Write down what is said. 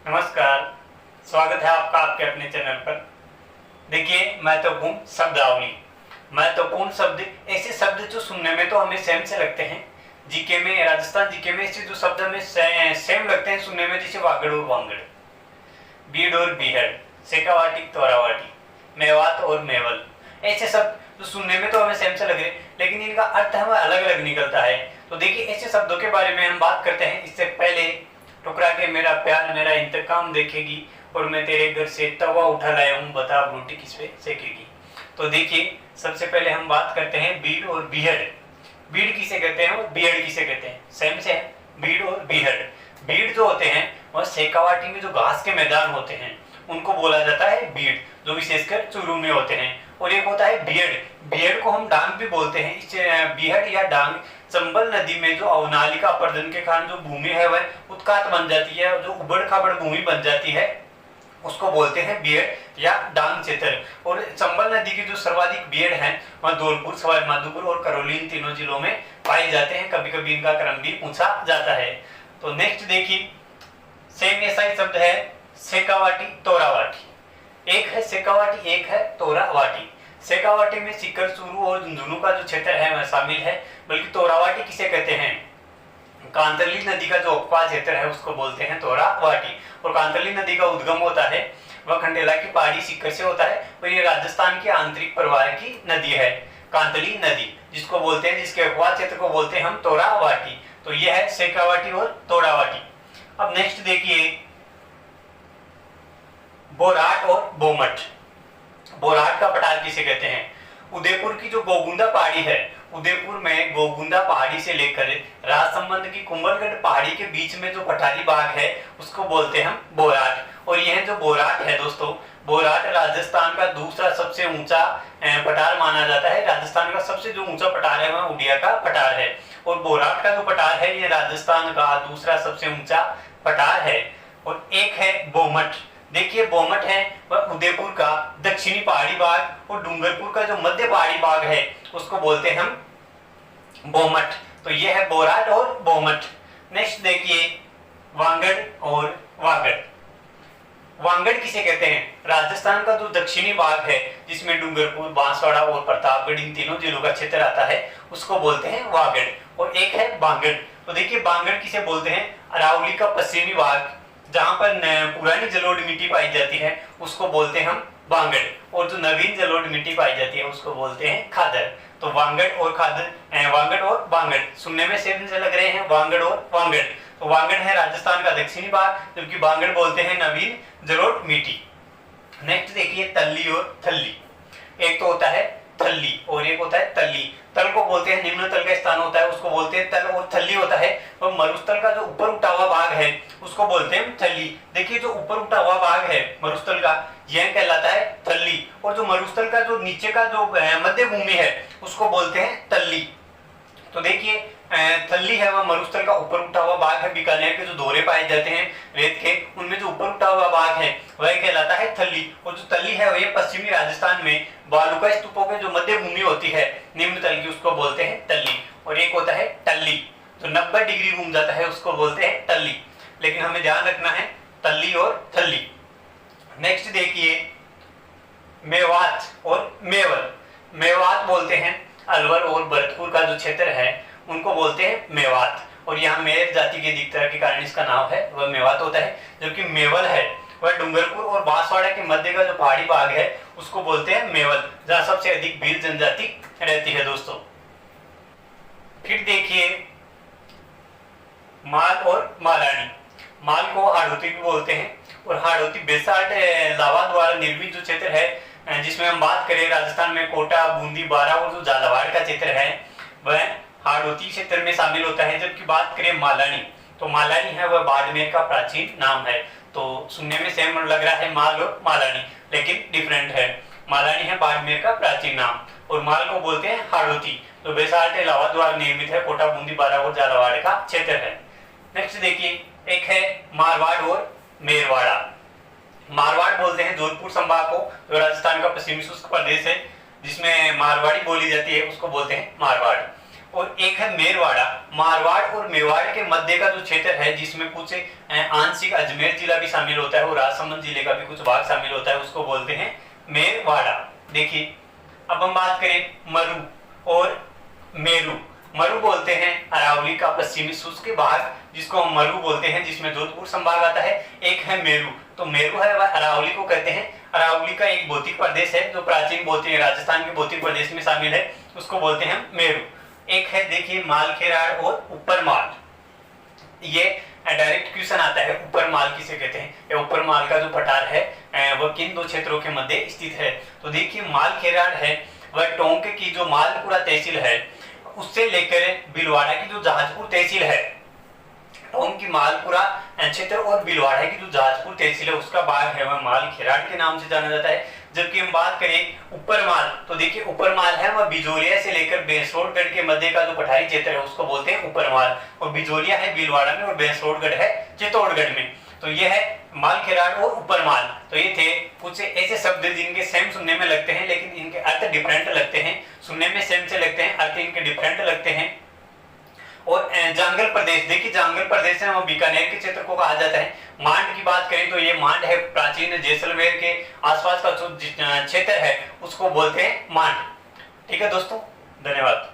नमस्कार, स्वागत है आपका आपके अपने चैनल पर। देखिए, महत्वपूर्ण शब्दावली। महत्वपूर्ण शब्द ऐसे शब्द जो सुनने में तो हमें सेम से लगते हैं। जीके में, राजस्थान जीके में ऐसे जो शब्द हमें सेम लगते हैं सुनने में, जैसे वागड़ और वांगड़, बीड़ और बीहड़, सेकावाटी तोरावाटी, मेवात और मेवल। ऐसे शब्द जो सुनने में तो हमें सेम से लग रहे, लेकिन इनका अर्थ हमें अलग अलग निकलता है। तो देखिए, ऐसे शब्दों के बारे में हम बात करते हैं। इससे पहले टुकरा के मेरा प्यार मेरा इंतकाम देखेगी, और मैं तेरे घर से तवा उठा लाया हूँ, बता अब रोटी किस पे सेकेगी। तो देखिए, सबसे पहले हम बात करते हैं बीड़ और बीहड़। बीड़ किसे कहते हैं और बीहड़ किसे कहते हैं, सेम से है। बीड़ और बीहड़, बीड़ जो होते हैं वह सेकावाटी में जो घास के मैदान होते हैं उनको बोला जाता है बीड़, जो विशेषकर चूरू में होते हैं। और एक होता है बीहड़। बीहड़ को हम डांग भी बोलते हैं। इस बीहड़ या डांग चंबल नदी में जो अवनालिका अपर्जन के कारण जो भूमि है वह उत्कात बन जाती है, जो उबड़ खाबड़ भूमि बन जाती है, उसको बोलते हैं बीहड़ या डांग क्षेत्र। और चंबल नदी की जो सर्वाधिक बीहड़ हैं वह धौलपुर, सवाई माधोपुर और करौली, इन तीनों जिलों में पाए जाते हैं। कभी कभी इनका क्रम भी पूछा जाता है। तो नेक्स्ट देखिए, सेम ऐसा ही शब्द है सेकावाटी तोरावाटी। एक है सेकावाटी, एक है तोरावाटी। सेकावाटी में सीकर, चूरू और झुंझुनू का जो क्षेत्र है वह शामिल है। बल्कि तोरावाटी किसे कहते हैं, कांतरली नदी का जो उपवा क्षेत्र है उसको बोलते हैं तोरावाटी। और कांतरली नदी का उद्गम होता है वह खंडेला की पहाड़ी सीकर से होता है, और ये राजस्थान के आंतरिक प्रवाह की नदी है कांतली नदी, जिसको बोलते हैं, जिसके उपवा क्षेत्र को बोलते हैं हम तोरावाटी। तो यह है सेकावाटी और तोरावाटी। अब नेक्स्ट देखिए, बोराट और बोमट। बोराट का पठार किसे कहते हैं, उदयपुर की जो गोगुंदा पहाड़ी है, उदयपुर में गोगुंदा पहाड़ी से लेकर राजसमंद की कुंभलगढ़ पहाड़ी के बीच में जो पठारी बाग है उसको बोलते हैं हम बोराट। और यह जो बोराट है दोस्तों, बोराट राजस्थान का दूसरा सबसे ऊंचा पठार माना जाता है। राजस्थान का सबसे जो ऊंचा पठार है वह उड़िया का पठार है, और बोराट का जो पठार है यह राजस्थान का दूसरा सबसे ऊंचा पठार है। और एक है बोमट। देखिए, बोमट है वह उदयपुर का दक्षिणी पहाड़ी भाग और डूंगरपुर का जो मध्य पहाड़ी भाग है उसको बोलते हैं हम बोमट। तो यह है बोराट और बोमट। नेक्स्ट देखिए, वांगड़ और वागड़। वांगड़ किसे कहते हैं, राजस्थान का जो दक्षिणी भाग है जिसमें डूंगरपुर, बांसवाड़ा और प्रतापगढ़ इन तीनों जिलों का क्षेत्र आता है उसको बोलते हैं वागड़। और एक है बांगड़। तो देखिए, बांगड़ किसे बोलते हैं, अरावली का पश्चिमी भाग जहां पर पुरानी जलोढ़ मिट्टी पाई जाती है उसको बोलते हैं हम बांगड़, और जो नवीन जलोढ़ मिट्टी पाई जाती है उसको बोलते हैं खादर। तो वांगड़ और खादर, वांगड़ और बांगड़ सुनने में सेम से लग रहे हैं, वांगड़ और वांगड़। तो वांगड़ है राजस्थान का दक्षिणी भाग, जबकि बांगड़ बोलते हैं नवीन जलोढ़ मिट्टी। नेक्स्ट देखिए, तल्ली और थल्ली। एक तो होता है थल्ली और एक होता है तल्ली। तल को बोलते हैं निम्न तल का स्थान होता है उसको बोलते हैं तल, और थल्ली होता है और मरुस्थल का जो ऊपर उठा हुआ भाग है उसको बोलते हैं थल्ली। देखिए, जो ऊपर उठा हुआ भाग है मरुस्थल का यह कहलाता है थल्ली, और जो मरुस्थल का जो नीचे का जो मध्य भूमि है उसको बोलते हैं तल्ली। तो देखिए, थल्ली है वह मरुस्थल का ऊपर उठा हुआ भाग है। बीकानेर के जो दौरे पाए जाते हैं रेत के, उनमें जो ऊपर उठा हुआ भाग है वह कहलाता है थल्ली। और जो तल्ली है वह पश्चिमी राजस्थान में बालुका स्तूपों के जो मध्य भूमि होती है निम्न तल की, उसको बोलते हैं तल्ली। और एक होता है टल्ली, जो 90 डिग्री घूम जाता है उसको बोलते हैं टल्ली। लेकिन हमें ध्यान रखना है तल्ली और थल्ली। नेक्स्ट देखिए, मेवात और मेवल। मेवात बोलते हैं अलवर और भरतपुर का जो क्षेत्र है उनको बोलते हैं मेवात, और यहाँ मेर जाति की अधिकता के कारण इसका नाम है वह मेवात होता है। जबकि मेवल है वह डूंगरपुर और बांसवाड़ा के मध्य का जो पहाड़ी भाग है उसको बोलते हैं मेवल, जहाँ सबसे अधिक भील जनजाति रहती है दोस्तों। फिर देखिए, माल और मालानी। माल को हाड़ौती भी बोलते हैं, और हाड़ौती बेसाट लावा द्वारा निर्मित जो क्षेत्र है जिसमें हम बात करें राजस्थान में कोटा, बूंदी, बारा और जो झालावाड़ का क्षेत्र है वह हाड़ौती क्षेत्र में शामिल होता है। जबकि बात करें मालानी, तो मालानी है वह बाड़मेर का प्राचीन नाम है। तो सुनने में सेम लग रहा है माल और मालानी, लेकिन डिफरेंट है। मालानी है बाड़मेर का प्राचीन नाम, और माल को बोलते हैं हाड़ौती, जो बेसाट लावा द्वारा निर्मित है, कोटा, बूंदी, बारा और झालावाड़ का क्षेत्र है। नेक्स्ट देखिए, एक है मारवाड़ और मेरवाड़ा। मारवाड़ बोलते हैं जोधपुर संभाग को, जो राजस्थान का पश्चिमी शुष्क प्रदेश है जिसमें मारवाड़ी बोली जाती है उसको बोलते हैं मारवाड़। और एक है मेरवाड़ा। मारवाड़ और मेवाड़ के मध्य का जो क्षेत्र है, जिसमें कुछ आंशिक अजमेर जिला भी शामिल होता है और राजसमंद जिले का भी कुछ भाग शामिल होता है, उसको बोलते हैं मेरवाड़ा। देखिए अब हम बात करें मरु और मेरू। मरु बोलते हैं अरावली का पश्चिमी शुष्क भाग, जिसको हम मरु बोलते हैं, जिसमें जोधपुर संभाग आता है। एक है मेरू, तो मेरू है वह अरावली को कहते हैं। अरावली का एक भौतिक प्रदेश है जो प्राचीन भौतिक राजस्थान के भौतिक प्रदेश में शामिल है, उसको बोलते हैं मेरू। एक है देखिए मालखेराड़ और ऊपर माल। ये डायरेक्ट क्वेश्चन आता है, ऊपर माल किसे कहते हैं, या ऊपर माल का जो पठार है वह किन दो क्षेत्रों के मध्य स्थित है। तो देखिए मालखेराड़ है वह टोंक की जो मालपुरा तहसील है उससे लेकर भीलवाड़ा की जो जहाजपुर तहसील है, टोंक की मालपुरा क्षेत्र और भीलवाड़ा की जो जहाजपुर तहसील है उसका भाग है वह मालखेराड़ के नाम से जाना जाता है। जबकि हम बात करें ऊपर माल, तो देखिए ऊपर माल है वह बिजोलिया से लेकर बेंसरोडगढ़ के मध्य का जो पठारी क्षेत्र है उसको बोलते हैं ऊपर माल, और बिजोलिया है भीलवाड़ा में और बेंसरोडगढ़ है चित्तौड़गढ़ में। तो यह है मालखेराड़ और ऊपर माल। तो ये थे कुछ ऐसे शब्द जिनके सेम सुनने में लगते हैं लेकिन इनके अर्थ डिफरेंट लगते हैं, सुनने में सेम से लगते हैं, अर्थ इनके डिफरेंट लगते हैं। और जांगल प्रदेश, देखिए जांगल प्रदेश है वो बीकानेर के क्षेत्र को कहा जाता है। मांड की बात करें तो ये मांड है प्राचीन जैसलमेर के आसपास का जो क्षेत्र है उसको बोलते हैं मांड। ठीक है दोस्तों, धन्यवाद।